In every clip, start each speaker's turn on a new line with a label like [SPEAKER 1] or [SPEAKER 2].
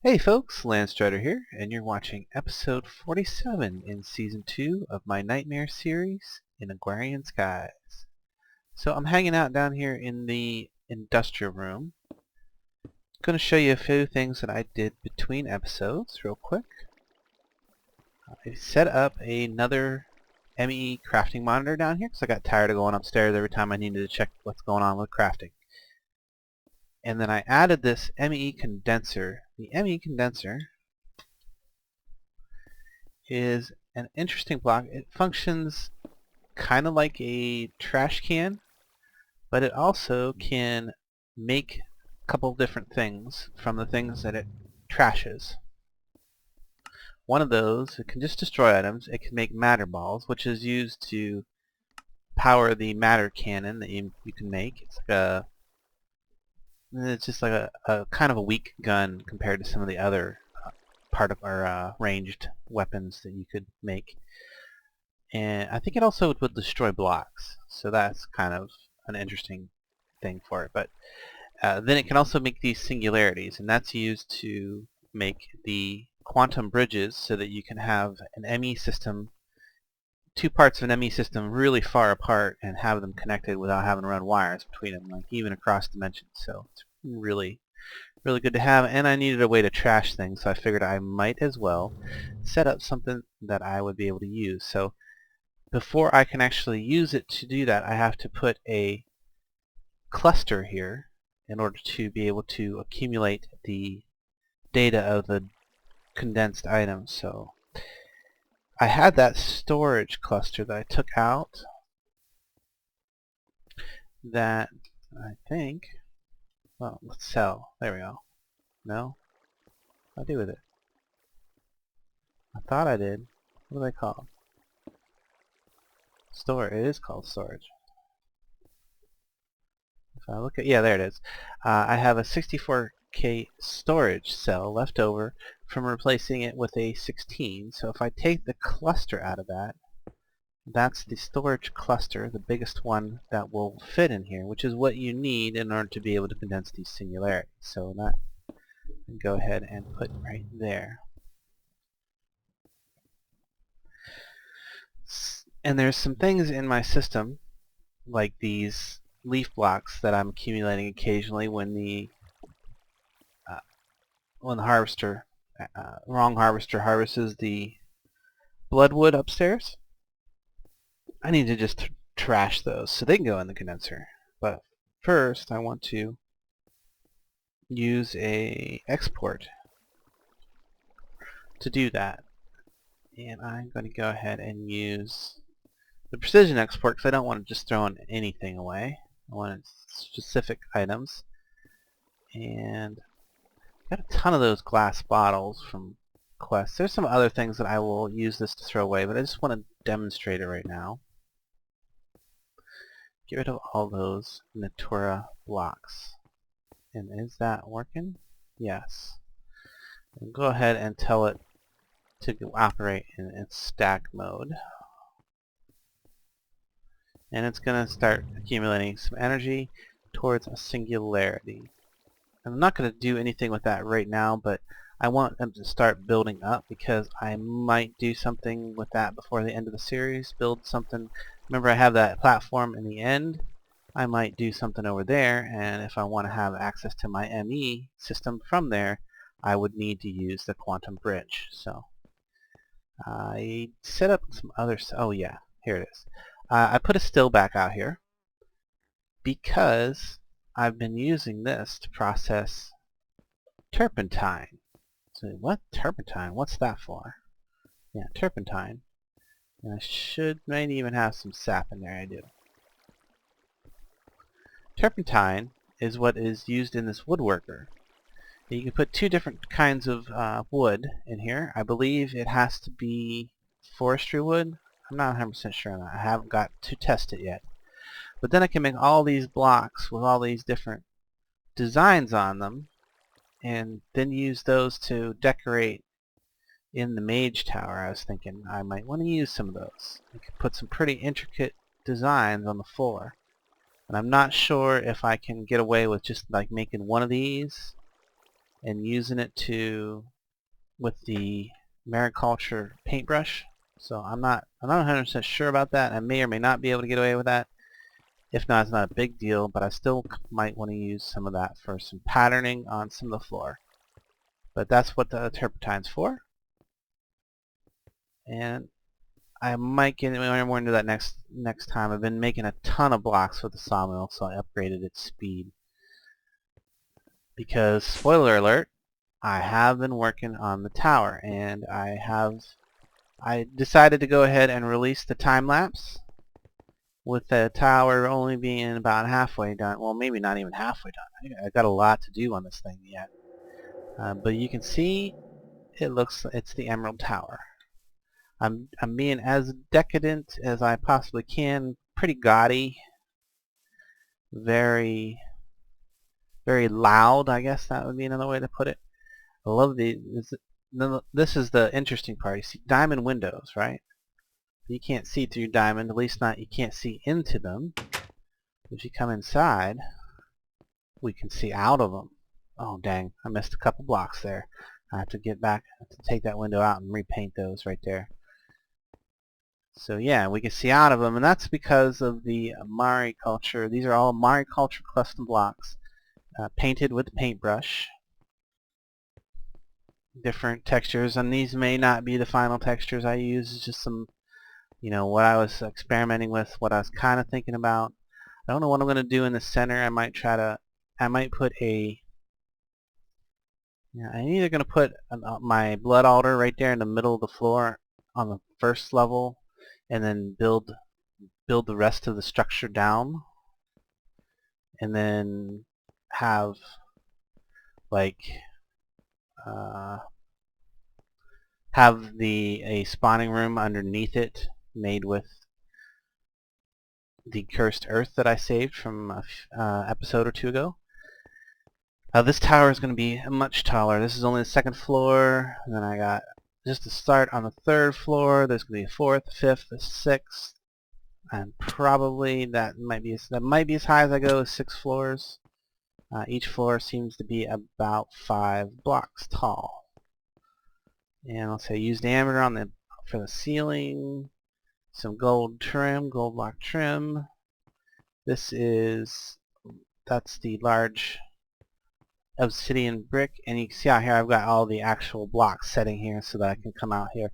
[SPEAKER 1] Hey folks, Landstryder here, and you're watching episode 47 in season 2 of my Nightmare series in Agrarian Skies. So I'm hanging out down here in the industrial room. I'm going to show you a few things that I did between episodes real quick. I set up another ME crafting monitor down here because I got tired of going upstairs every time I needed to check what's going on with crafting. And then I added this ME condenser. The ME condenser is an interesting block. It functions kind of like a trash can, but it also can make a couple different things from the things that it trashes. One of those, it can just destroy items. It can make matter balls, which is used to power the matter cannon that you can make. It's just like a kind of a weak gun compared to some of the other ranged weapons that you could make. And I think it also would destroy blocks, so that's kind of an interesting thing for it. But then it can also make these singularities, and that's used to make the quantum bridges so that you can have an ME system, two parts of an ME system really far apart and have them connected without having to run wires between them, like even across dimensions. So it's really good to have, and I needed a way to trash things, so I figured I might as well set up something that I would be able to use. So before I can actually use it to do that, I have to put a cluster here in order to be able to accumulate the data of the condensed items. So I had that storage cluster that I took out that I think, well, let's sell. There we go. No? What do I do with it? I thought I did. What are they called? Store. It is called storage. If I look at, yeah, there it is. I have a 64K storage cell left over from replacing it with a 16. So if I take the cluster out of that, that's the storage cluster, the biggest one that will fit in here, which is what you need in order to be able to condense these singularities. So that, go ahead and put right there. And there's some things in my system, like these leaf blocks that I'm accumulating occasionally when the harvester, wrong harvester harvests the bloodwood upstairs. I need to just trash those so they can go in the condenser. But first I want to use a export to do that. And I'm going to go ahead and use the precision export because I don't want to just throw anything away. I want specific items. And got a ton of those glass bottles from quests. There's some other things that I will use this to throw away, but I just want to demonstrate it right now. Get rid of all those Natura blocks. And is that working? Yes. And go ahead and tell it to operate in stack mode. And it's going to start accumulating some energy towards a singularity. I'm not going to do anything with that right now, but I want them to start building up because I might do something with that before the end of the series. Build something. Remember, I have that platform in the end. I might do something over there, and if I want to have access to my ME system from there, I would need to use the quantum bridge. So I set up some other. Oh yeah, here it is. I put a still back out here because I've been using this to process turpentine. So what? Turpentine? What's that for? Yeah, turpentine. And I should maybe even have some sap in there. I do. Turpentine is what is used in this woodworker. You can put two different kinds of wood in here. I believe it has to be forestry wood. I'm not 100% sure on that. I haven't got to test it yet. But then I can make all these blocks with all these different designs on them and then use those to decorate in the mage tower. I was thinking I might want to use some of those. I could put some pretty intricate designs on the floor. And I'm not sure if I can get away with just like making one of these and using it with the mariculture paintbrush. So I'm not 100% sure about that. I may or may not be able to get away with that. If not, it's not a big deal, but I still might want to use some of that for some patterning on some of the floor. But that's what the turpentine's for. And I might get more into that next time. I've been making a ton of blocks with the sawmill, so I upgraded its speed. Because, spoiler alert, I have been working on the tower, and I decided to go ahead and release the time lapse with the tower only being about halfway done. Well, maybe not even halfway done. I got a lot to do on this thing yet. But you can see it's the Emerald Tower. I'm being as decadent as I possibly can, pretty gaudy, very very loud, I guess that would be another way to put it. I love this is the interesting part. You see diamond windows, right? You can't see through your diamond, at least not, you can't see into them. If you come inside, we can see out of them. Oh dang, I missed a couple blocks there. I have to get back, I have to take that window out and repaint those right there. So yeah, we can see out of them, and that's because of the mariculture. These are all mariculture custom blocks, painted with the paintbrush. Different textures, and these may not be the final textures I use. It's just some, what I was experimenting with, what I was kind of thinking about. I don't know what I'm going to do in the center. I might put I'm either going to put my blood altar right there in the middle of the floor on the first level, and then build the rest of the structure down, and then have like a spawning room underneath it made with the cursed earth that I saved from an episode or two ago. This tower is going to be much taller. This is only the second floor, and then I got just to start on the third floor. There's going to be a fourth, a fifth, a sixth, and probably that might be as high as I go, 6 floors. Each floor seems to be about 5 blocks tall. And let's say use diameter for the ceiling, some gold block trim. That's the large obsidian brick, and you can see out here I've got all the actual blocks setting here so that I can come out here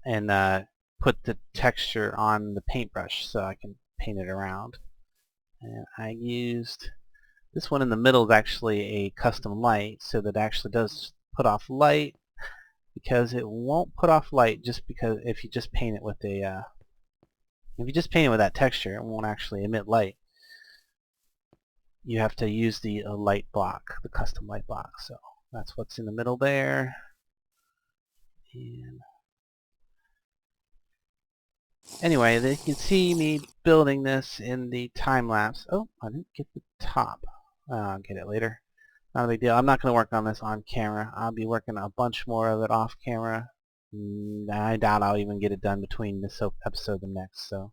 [SPEAKER 1] and put the texture on the paintbrush so I can paint it around. And I used this one in the middle is actually a custom light, so that actually does put off light, because it won't put off light just because if you just paint it with that texture, it won't actually emit light. You have to use the light block, the custom light block. So that's what's in the middle there. And anyway, you can see me building this in the time lapse. Oh, I didn't get the top. I'll get it later. Not a big deal. I'm not going to work on this on camera. I'll be working a bunch more of it off camera. I doubt I'll even get it done between this episode and the next, so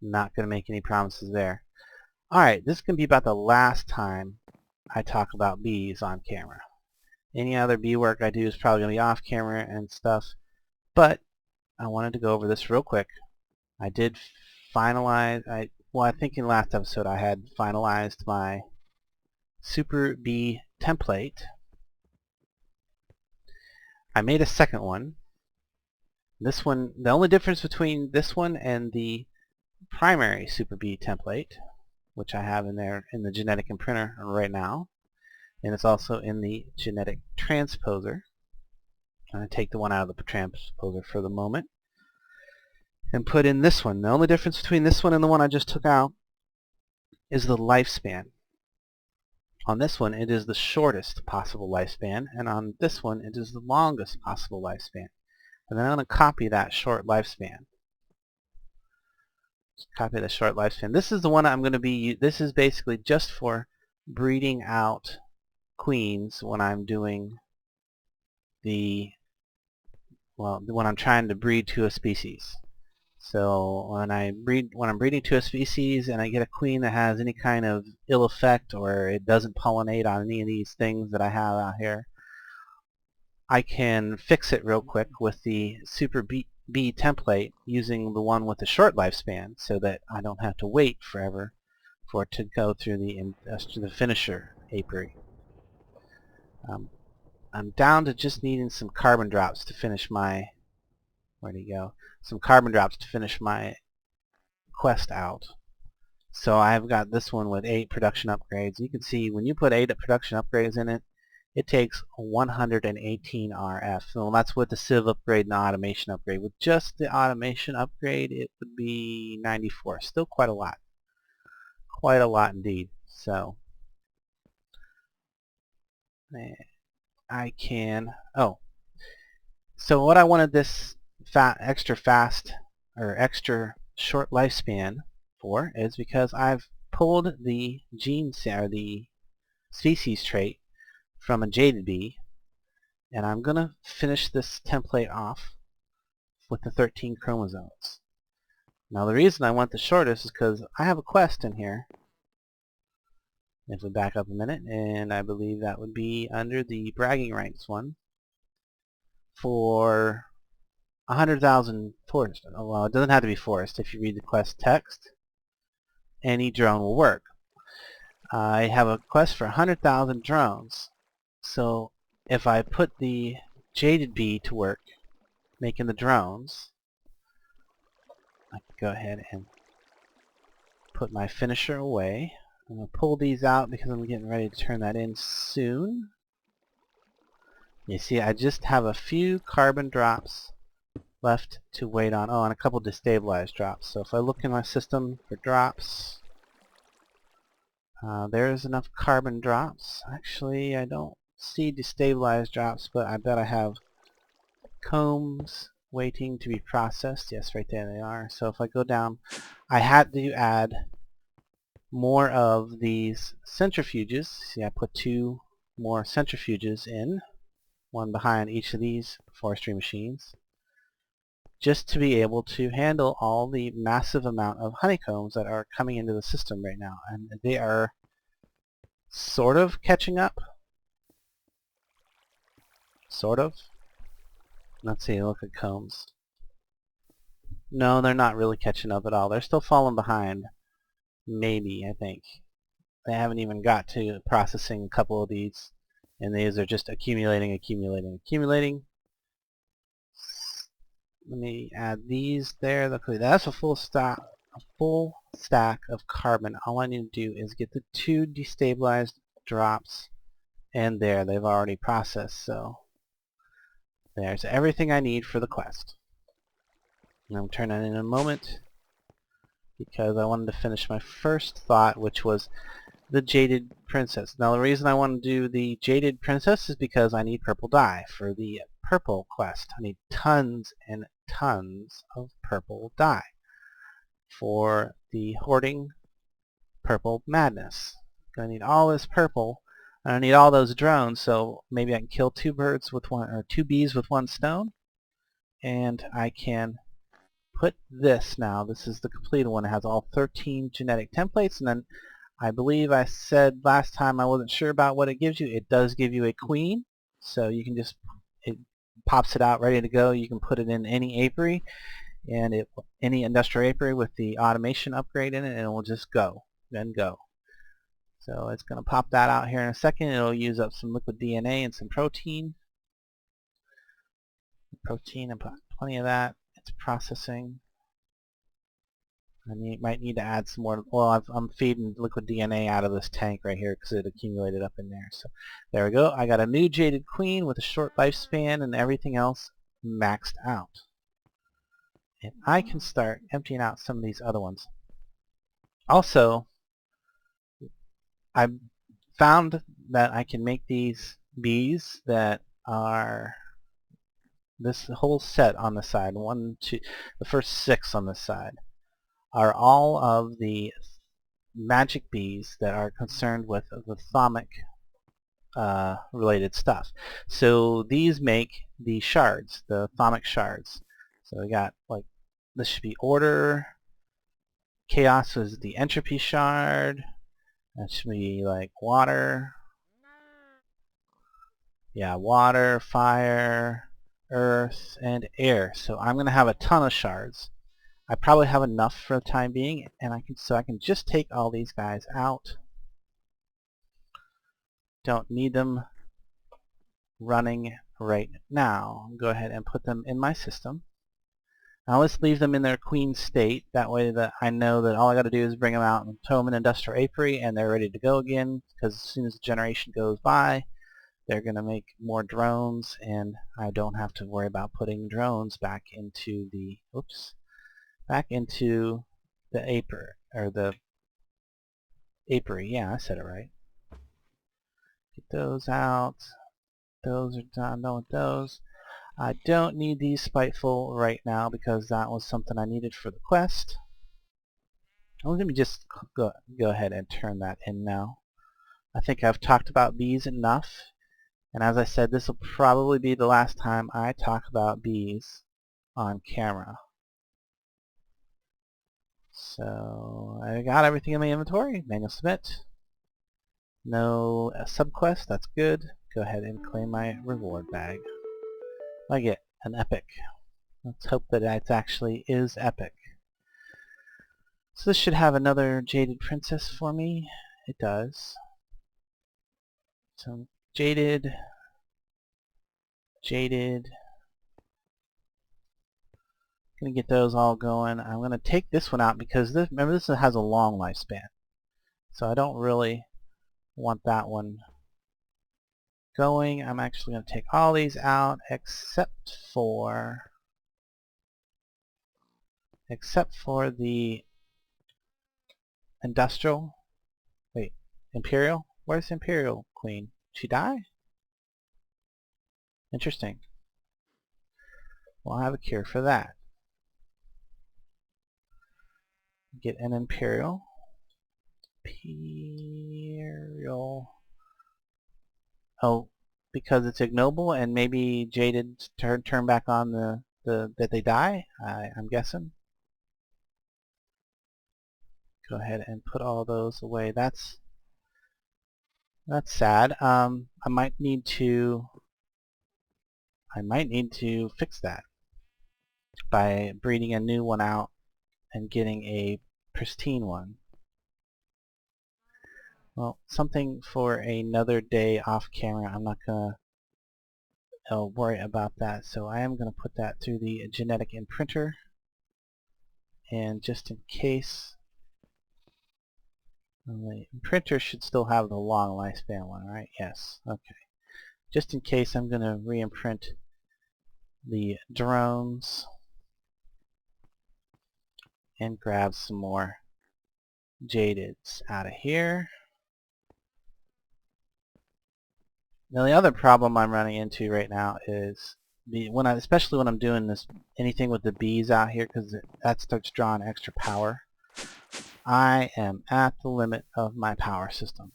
[SPEAKER 1] I'm not going to make any promises there. Alright, this is going to be about the last time I talk about bees on camera. Any other bee work I do is probably going to be off camera and stuff, but I wanted to go over this real quick. I did finalize, I think in the last episode I had finalized my Super Bee template. I made a second one. This one, the only difference between this one and the primary Super Bee template, which I have in there in the genetic imprinter right now, and it's also in the genetic transposer. I'm going to take the one out of the transposer for the moment and put in this one. The only difference between this one and the one I just took out is the lifespan. On this one it is the shortest possible lifespan, and on this one it is the longest possible lifespan. And then I'm going to copy that short lifespan. Just copy the short lifespan. This is the one I'm going to be, this is basically just for breeding out queens when I'm doing when I'm trying to breed to a species. So when I'm breeding to a species and I get a queen that has any kind of ill effect or it doesn't pollinate on any of these things that I have out here, I can fix it real quick with the Super Bee template using the one with the short lifespan so that I don't have to wait forever for it to go through the finisher apiary. I'm down to just needing some carbon drops to finish my, where'd he go? Some carbon drops to finish my quest out. So I've got this one with 8 production upgrades. You can see when you put 8 production upgrades in it, it takes 118 RF. Well, that's with the Civ upgrade and the automation upgrade. With just the automation upgrade, it would be 94. Still quite a lot. Quite a lot indeed. So I can, so what I wanted this extra fast or extra short lifespan for is because I've pulled the gene or the species trait from a Jaded bee, and I'm going to finish this template off with the 13 chromosomes. Now the reason I want the shortest is because I have a quest in here. If we back up a minute, and I believe that would be under the bragging rights one for 100,000 forest. Oh, well, it doesn't have to be forest. If you read the quest text, any drone will work. I have a quest for 100,000 drones. So if I put the Jaded bee to work making the drones, I can go ahead and put my finisher away. I'm going to pull these out because I'm getting ready to turn that in soon. You see, I just have a few carbon drops left to wait on. Oh, and a couple destabilized drops. So if I look in my system for drops, there's enough carbon drops. Actually, I don't see destabilized drops, but I bet I have combs waiting to be processed. Yes, right there they are. So if I go down, I had to add more of these centrifuges. See, I put 2 more centrifuges in, one behind each of these forestry machines, just to be able to handle all the massive amount of honeycombs that are coming into the system right now. And they are sort of catching up. Sort of. Let's see, look at combs. No, they're not really catching up at all. They're still falling behind. Maybe, I think. They haven't even got to processing a couple of these. And these are just accumulating. Let me add these there. That's a full stack of carbon. All I need to do is get the 2 destabilized drops, and there, they've already processed. So there's everything I need for the quest. And I'm turning in a moment because I wanted to finish my first thought, which was the Jaded Princess. Now the reason I want to do the Jaded Princess is because I need purple dye for the purple quest. I need tons and tons of purple dye for the hoarding purple madness. I need all this purple, and I need all those drones, so maybe I can kill 2 birds with one, or 2 bees with 1 stone, and I can put this now. This is the completed one. It has all 13 genetic templates, and then I believe I said last time I wasn't sure about what it gives you. It does give you a queen, so you can just, it pops it out ready to go. You can put it in any apiary, and any industrial apiary with the automation upgrade in it, and it will just go, then go. So it's going to pop that out here in a second. It'll use up some liquid DNA and some protein. And put plenty of that. It's processing. I might need to add some more. Well, I'm feeding liquid DNA out of this tank right here because it accumulated up in there. So there we go. I got a new Jaded Queen with a short lifespan and everything else maxed out. And I can start emptying out some of these other ones. Also, I found that I can make these bees that are this whole set on the side. 1, 2, the first 6 on this side are all of the magic bees that are concerned with the thermic related stuff. So these make the shards, the thermic shards. So we got like this should be order. Chaos is the entropy shard. That should be like water. Yeah, water, fire, earth, and air. So I'm going to have a ton of shards. I probably have enough for the time being, and I can just take all these guys out. Don't need them running right now. Go ahead and put them in my system. Now let's leave them in their queen state. That way that I know that all I got to do is bring them out and tow them in industrial apiary, and they're ready to go again. Because as soon as the generation goes by, they're going to make more drones, and I don't have to worry about putting drones back into the apiary, or the apiary. Yeah, I said it right. Get those out. Those are done with those. I don't need these spiteful right now because that was something I needed for the quest. Let me just go ahead and turn that in now. I think I've talked about bees enough, and as I said, this will probably be the last time I talk about bees on camera. So I got everything in my inventory. Manual submit. No subquest, that's good. Go ahead and claim my reward bag. I get an epic. Let's hope that it actually is epic. So this should have another Jaded Princess for me. It does. So Jaded. Gonna get those all going. I'm gonna take this one out because remember this has a long lifespan. So I don't really want that one going. I'm actually gonna take all these out except for the industrial. Wait, Imperial? Where's Imperial Queen? She die? Interesting. Well, I have a cure for that. Get an Imperial. Oh, because it's ignoble and maybe Jaded turn back on that they die, I'm guessing. Go ahead and put all those away. That's sad. I might need to fix that by breeding a new one out and getting a pristine one. Well, something for another day off camera. I'm not gonna worry about that, so I am gonna put that through the genetic imprinter, and just in case, the imprinter should still have the long lifespan one, right? Yes. Okay. Just in case, I'm gonna re-imprint the drones and grab some more Jadeds out of here. Now the other problem I'm running into right now is especially when I'm doing anything with the bees out here, because that starts drawing extra power. I am at the limit of my power system.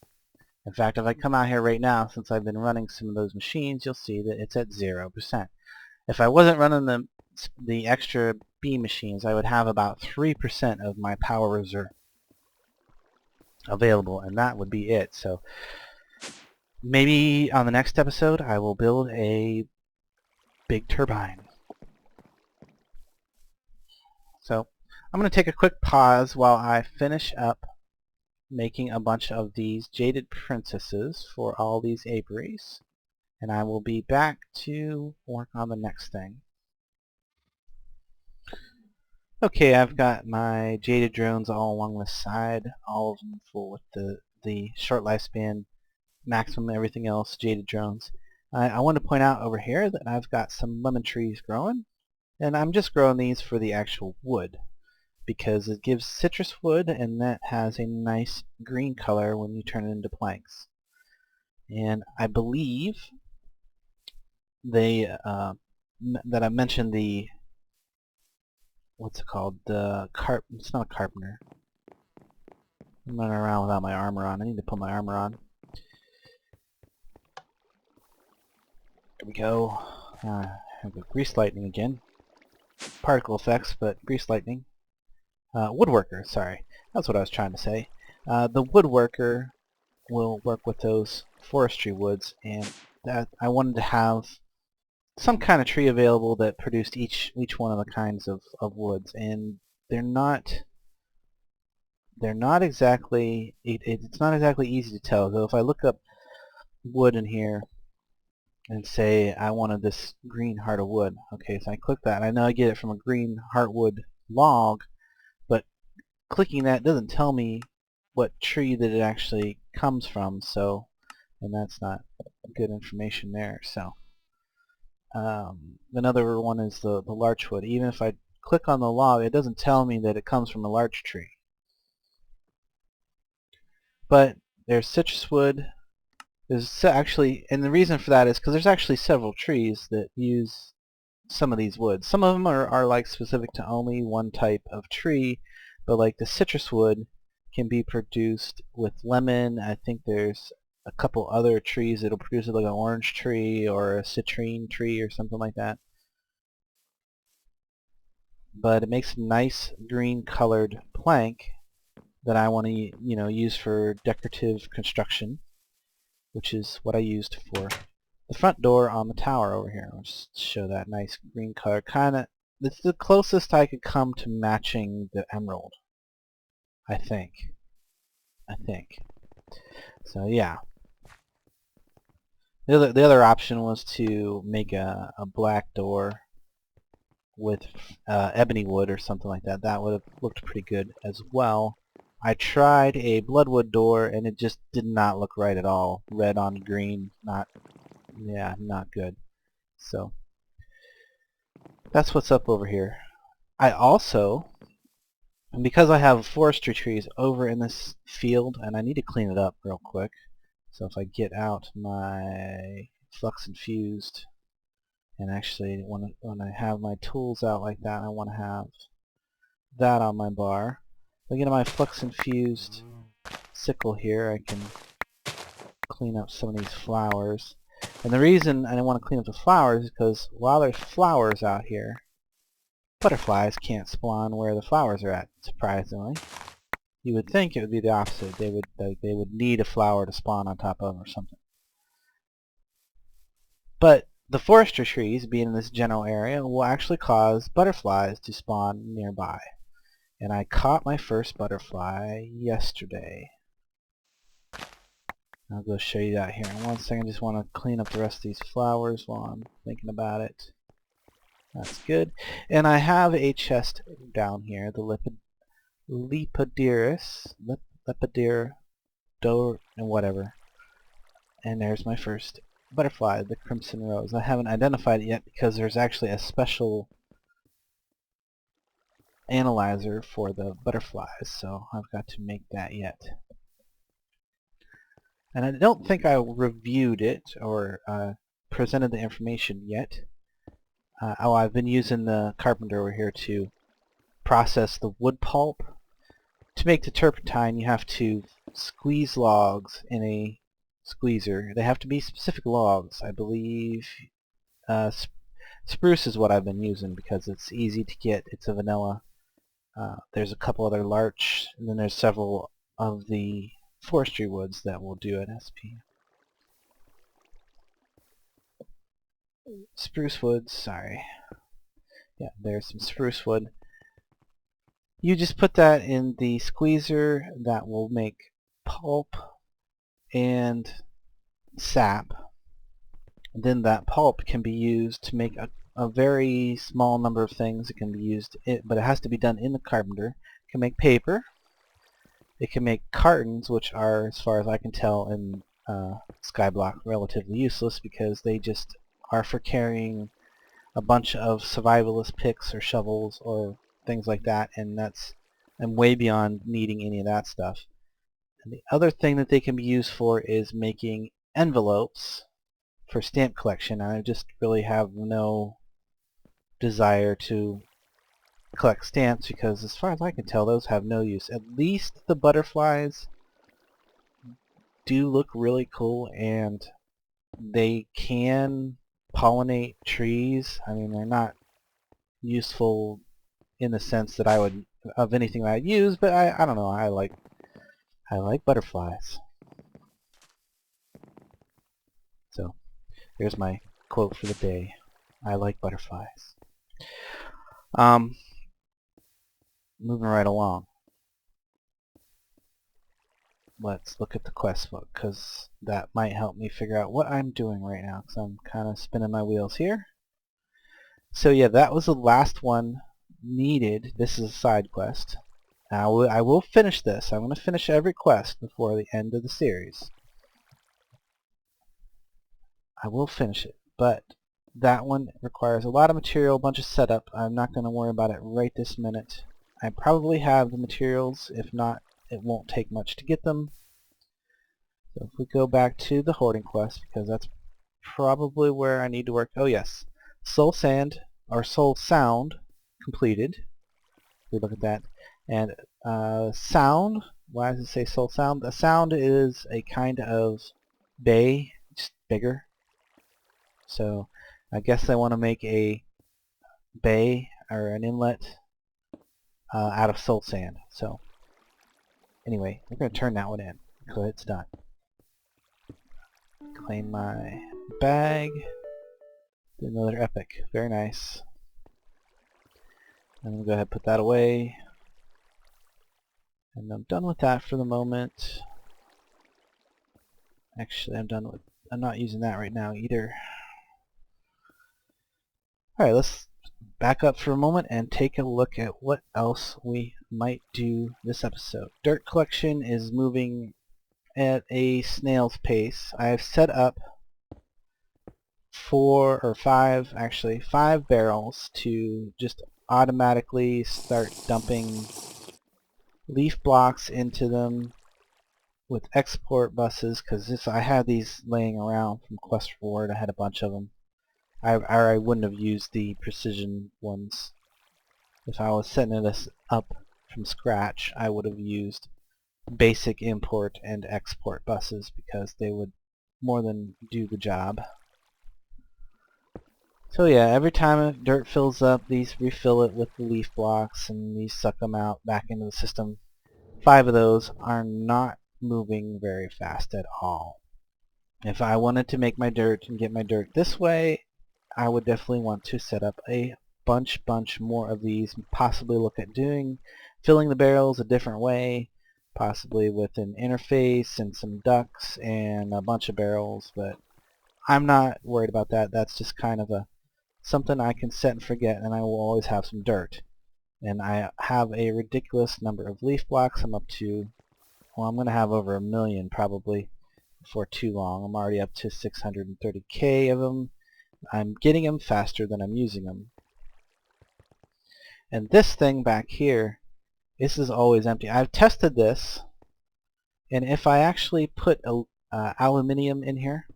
[SPEAKER 1] In fact, if I come out here right now, since I've been running some of those machines, you'll see that it's at 0%. If I wasn't running the extra bee machines, I would have about 3% of my power reserve available, and that would be it. So maybe on the next episode I will build a big turbine. So I'm going to take a quick pause while I finish up making a bunch of these Jaded Princesses for all these apiaries, and I will be back to work on the next thing. Okay, I've got my Jaded drones all along the side, all of them full with the short lifespan, maximum everything else Jaded drones. I want to point out over here that I've got some lemon trees growing, and I'm just growing these for the actual wood, because it gives citrus wood, and that has a nice green color when you turn it into planks. And I believe that I mentioned the, what's it called, it's not a carpenter. I'm running around without my armor on. I need to put my armor on. There we go. Have a grease lightning again. particle effects, but grease lightning. Woodworker, sorry. That's what I was trying to say. The woodworker will work with those forestry woods, and that I wanted to have some kind of tree available that produced each one of the kinds of woods, and they're not exactly it's not exactly easy to tell. So if I look up wood in here and say I wanted this green heart of wood, okay, so I click that. I know I get it from a green heartwood log, but clicking that doesn't tell me what tree that it actually comes from, so, and that's not good information there. So another one is the larchwood. Even if I click on the log, it doesn't tell me that it comes from a larch tree. But there's citrus wood. There's actually, and the reason for that is because there's actually several trees that use some of these woods. Some of them are like specific to only one type of tree, but like the citrus wood can be produced with lemon. I think there's a couple other trees that'll produce it, like an orange tree or a citrine tree or something like that. But it makes a nice green colored plank that I want to use for decorative construction, which is what I used for the front door on the tower over here. I'll just show that nice green color. It's the closest I could come to matching the emerald, I think. So yeah. The other option was to make a black door with ebony wood or something like that. That would have looked pretty good as well. I tried a bloodwood door and it just did not look right at all. Red on green, not good. So that's what's up over here. I also, because I have forestry trees over in this field, and I need to clean it up real quick. So if I get out my flux infused, and actually when I have my tools out like that, I want to have that on my bar. If I get my flux infused sickle here, I can clean up some of these flowers. And the reason I want to clean up the flowers is because while there's flowers out here, butterflies can't spawn where the flowers are at, surprisingly. You would think it would be the opposite. They would need a flower to spawn on top of or something. But the forestry trees, being in this general area, will actually cause butterflies to spawn nearby. And I caught my first butterfly yesterday. I'll go show you that here in one second. I just want to clean up the rest of these flowers while I'm thinking about it. That's good. And I have a chest down here, the Lepidir door and whatever. And there's my first butterfly, the crimson rose. I haven't identified it yet because there's actually a special analyzer for the butterflies, so I've got to make that yet. And I don't think I reviewed it or presented the information yet. I've been using the carpenter over here to process the wood pulp. To make the turpentine, you have to squeeze logs in a squeezer. They have to be specific logs. I believe spruce is what I've been using because it's easy to get. It's a vanilla. There's a couple other larch, and then there's several of the forestry woods that will do at SP. Spruce woods, sorry. Yeah, there's some spruce wood. You just put that in the squeezer. That will make pulp and sap. And then that pulp can be used to make a very small number of things. It can be used, but it has to be done in the carpenter. It can make paper. It can make cartons, which are, as far as I can tell, in Skyblock relatively useless because they just are for carrying a bunch of survivalist picks or shovels or things like that, and I'm way beyond needing any of that stuff. And the other thing that they can be used for is making envelopes for stamp collection. I just really have no desire to collect stamps because as far as I can tell those have no use. At least the butterflies do look really cool and they can pollinate trees. I mean, they're not useful in the sense that I would of anything that I'd use, but I don't know. I like butterflies. So there's my quote for the day. I like butterflies. Moving right along. Let's look at the quest book, because that might help me figure out what I'm doing right now, because I'm kind of spinning my wheels here. So yeah, that was the last one needed. This is a side quest. Now I will finish this. I'm going to finish every quest before the end of the series. I will finish it, but that one requires a lot of material, a bunch of setup. I'm not going to worry about it right this minute. I probably have the materials. If not, it won't take much to get them. So if we go back to the hoarding quest, because that's probably where I need to work. Oh yes, soul sand or soul sound completed. We look at that, and sound. Why does it say soul sound? The sound is a kind of bay, just bigger. So I guess I want to make a bay or an inlet out of soul sand. So anyway, we're going to turn that one in so it's done. Claim my bag. Another epic. Very nice. I'm going to go ahead and put that away. And I'm done with that for the moment. Actually, I'm not using that right now either. Alright, let's back up for a moment and take a look at what else we might do this episode. Dirt collection is moving at a snail's pace. I've set up 5 barrels to just automatically start dumping leaf blocks into them with export buses, because I had these laying around from Quest Reward. I had a bunch of them. I wouldn't have used the precision ones. If I was setting this up from scratch, I would have used basic import and export buses, because they would more than do the job. So yeah, every time dirt fills up, these refill it with the leaf blocks, and these suck them out back into the system. 5 of those are not moving very fast at all. If I wanted to make my dirt and get my dirt this way, I would definitely want to set up a bunch more of these, possibly look at filling the barrels a different way, possibly with an interface and some ducts and a bunch of barrels, but I'm not worried about that. That's just kind of something I can set and forget, and I will always have some dirt. And I have a ridiculous number of leaf blocks. I'm up to, well, I'm going to have over 1 million probably before too long. I'm already up to 630k of them. I'm getting them faster than I'm using them. And this thing back here, this is always empty. I've tested this, and if I actually put aluminium in here,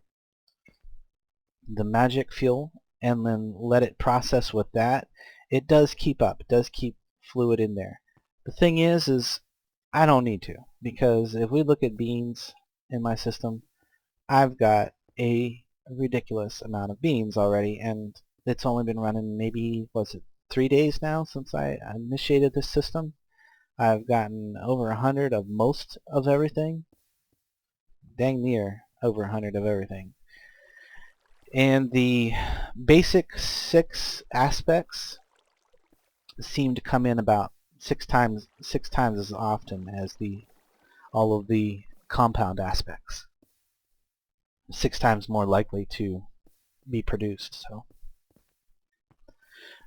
[SPEAKER 1] the magic fuel, and then let it process with that, it does keep up. It does keep fluid in there. The thing is I don't need to, because if we look at beans in my system, I've got a ridiculous amount of beans already, and it's only been running maybe, was it 3 days now since I initiated this system. I've gotten over 100 of most of everything, dang near over 100 of everything. And the basic 6 aspects seem to come in about 6 times as often as all of the compound aspects. 6 times more likely to be produced. So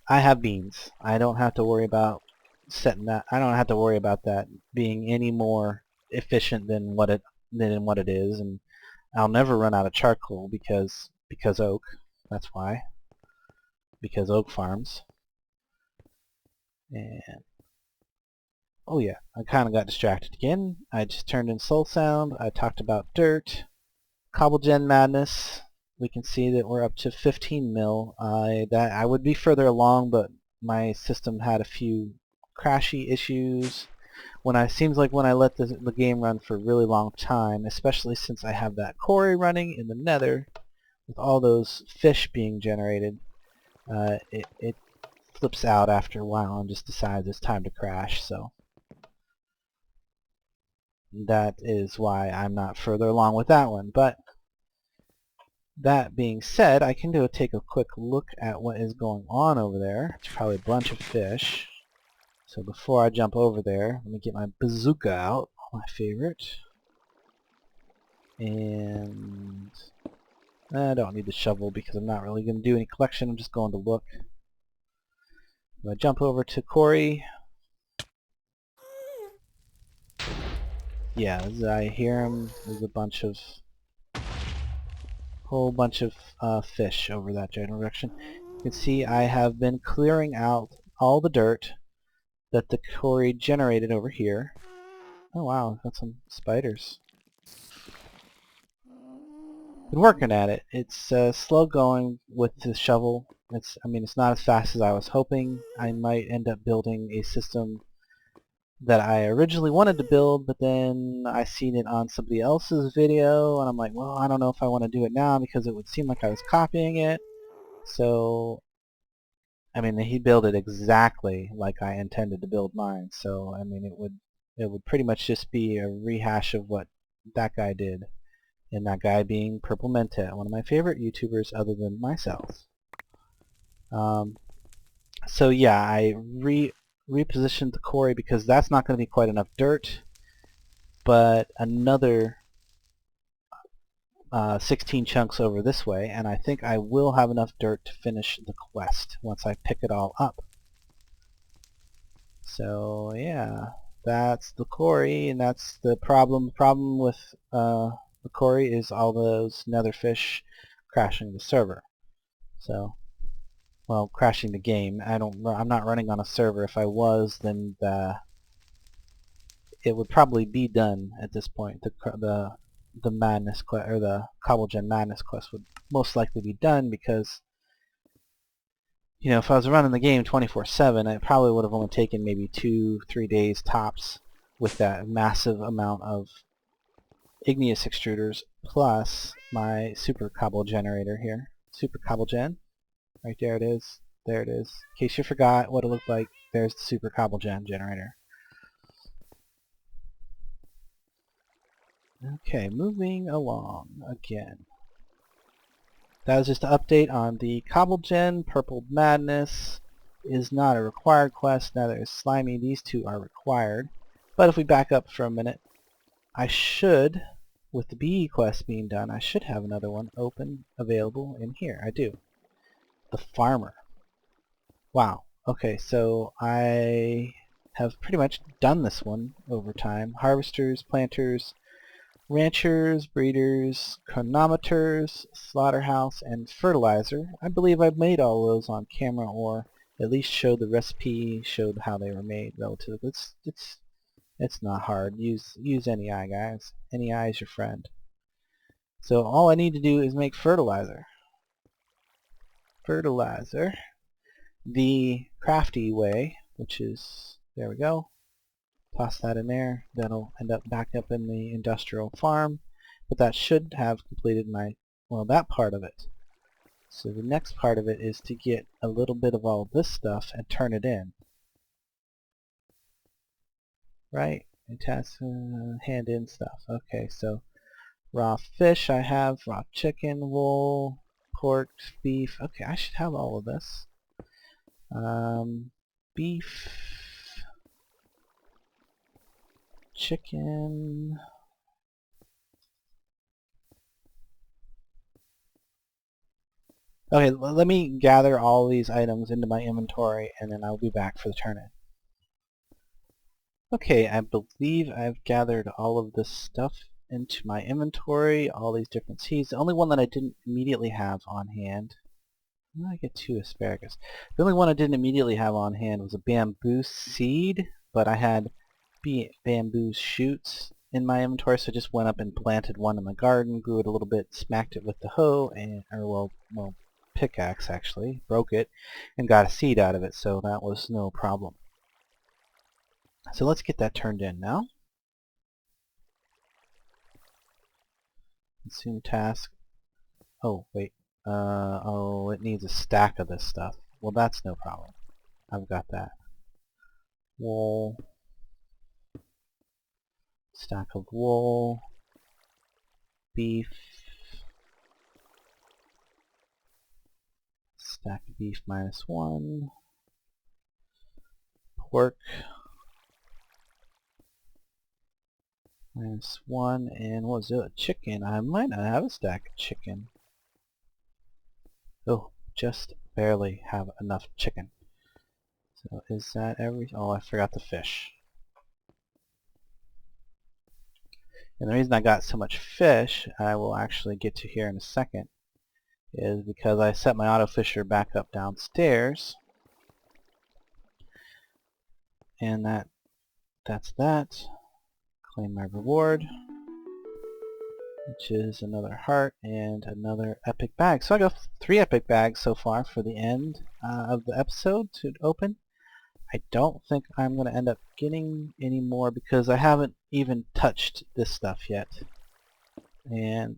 [SPEAKER 1] I have beans. I don't have to worry about setting that. I don't have to worry about that being any more efficient than what it is, and I'll never run out of charcoal because oak. That's why. Because oak farms. And oh yeah, I kind of got distracted again. I just turned in soul sound. I talked about dirt. Cobblegen madness. We can see that we're up to 15 mil. I would be further along, but my system had a few crashy issues. Seems like when I let the game run for a really long time, especially since I have that quarry running in the nether with all those fish being generated, it flips out after a while and just decides it's time to crash, so that is why I'm not further along with that one. But that being said, I can take a quick look at what is going on over there. It's probably a bunch of fish. So before I jump over there, let me get my bazooka out, my favorite. And I don't need the shovel because I'm not really going to do any collection. I'm just going to look. If I jump over to Corey, yeah, as I hear him, there's a whole bunch of fish over that general direction. You can see I have been clearing out all the dirt that the Corey generated over here. Oh wow, got some spiders. Been working at it. It's slow going with the shovel. I mean, it's not as fast as I was hoping. I might end up building a system that I originally wanted to build, but then I seen it on somebody else's video, and I'm like, well, I don't know if I want to do it now because it would seem like I was copying it. So, I mean, he built it exactly like I intended to build mine. So, I mean, it would pretty much just be a rehash of what that guy did. And that guy being Purple Mentat, one of my favorite YouTubers other than myself. So yeah, I repositioned the quarry because that's not going to be quite enough dirt, but another 16 chunks over this way, and I think I will have enough dirt to finish the quest once I pick it all up. So yeah, that's the quarry, and that's the problem. The problem with the quarry is all those nether fish crashing the server. So, well, crashing the game. I'm not running on a server. If I was, then it would probably be done at this point. The madness quest, or the cobblegen madness quest, would most likely be done because, you know, if I was running the game 24/7, it probably would have only taken maybe 2-3 days tops with that massive amount of igneous extruders plus my super cobble generator here. Super cobblegen. Right there it is. There it is. In case you forgot what it looked like, there's the super cobblegen generator. Okay, moving along again. That was just an update on the cobblegen. Purple Madness is not a required quest, neither is Slimy. These two are required. But if we back up for a minute, I should, with the BE quest being done, I should have another one open, available in here. I do. The Farmer. Wow. Okay, so I have pretty much done this one over time. Harvesters, planters, ranchers, breeders, chronometers, slaughterhouse, and fertilizer. I believe I've made all those on camera, or at least showed the recipe, showed how they were made relatively. It's not hard. Use any eye, guys. Any eye is your friend. So all I need to do is make fertilizer. Fertilizer. The crafty way, which is, there we go. Toss that in there. That'll end up back up in the industrial farm. But that should have completed that part of it. So the next part of it is to get a little bit of all this stuff and turn it in. Right? And task hand in stuff. Okay, so raw fish I have, raw chicken, wool, pork, beef. Okay, I should have all of this. Beef, chicken. Okay, let me gather all these items into my inventory and then I'll be back for the turn-in. Okay, I believe I've gathered all of this stuff into my inventory, all these different seeds. The only one that I didn't immediately have on hand, I get 2 asparagus. The only one I didn't immediately have on hand was a bamboo seed, but I had bamboo shoots in my inventory, so I just went up and planted one in my garden, grew it a little bit, smacked it with the hoe, pickaxe actually, broke it, and got a seed out of it, so that was no problem. So let's get that turned in now. Consume task. Oh, wait. Oh, it needs a stack of this stuff. Well, that's no problem. I've got that. Wool. Stack of wool. Beef. Stack of beef -1. Pork. -1. And what was it? Chicken. I might not have a stack of chicken. Oh, just barely have enough chicken. So is that every... Oh, I forgot the fish. And the reason I got so much fish, I will actually get to here in a second, is because I set my auto fisher back up downstairs. And that's that. Claim my reward, which is another heart and another epic bag. So I got 3 epic bags so far for the end of the episode to open. I don't think I'm going to end up getting any more because I haven't even touched this stuff yet. And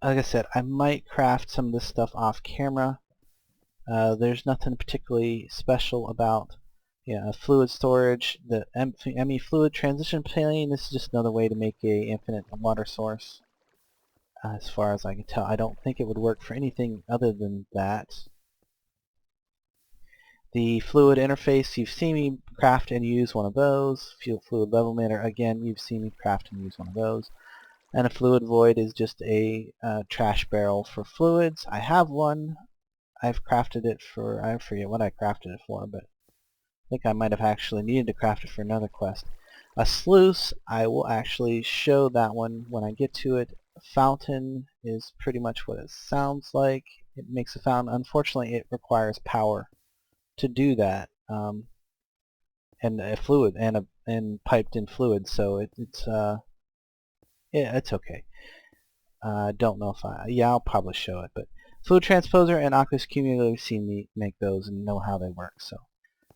[SPEAKER 1] like I said, I might craft some of this stuff off camera. There's nothing particularly special about fluid storage. The ME fluid transition plane, this is just another way to make a infinite water source. As far as I can tell, I don't think it would work for anything other than that. The fluid interface, you've seen me craft and use one of those. Fluid level meter, again, you've seen me craft and use one of those. And a fluid void is just a trash barrel for fluids. I have one. I've crafted it for, I forget what I crafted it for, but I think I might have actually needed to craft it for another quest. A sluice, I will actually show that one when I get to it. A fountain is pretty much what it sounds like. It makes a fountain. Unfortunately, it requires power to do that, and a fluid and piped in fluid, so it's yeah, it's okay. Don't know if I'll probably show it, but fluid transposer and aqueous cumulator, you've seen me make those and know how they work, so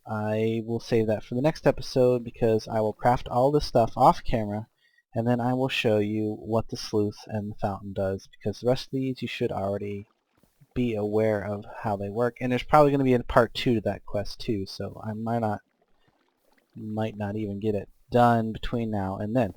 [SPEAKER 1] I will save that for the next episode because I will craft all this stuff off camera and then I will show you what the sluice and the fountain does, because the rest of these you should already be aware of how they work, and there's probably going to be a part 2 to that quest too, so I might not even get it done between now and then.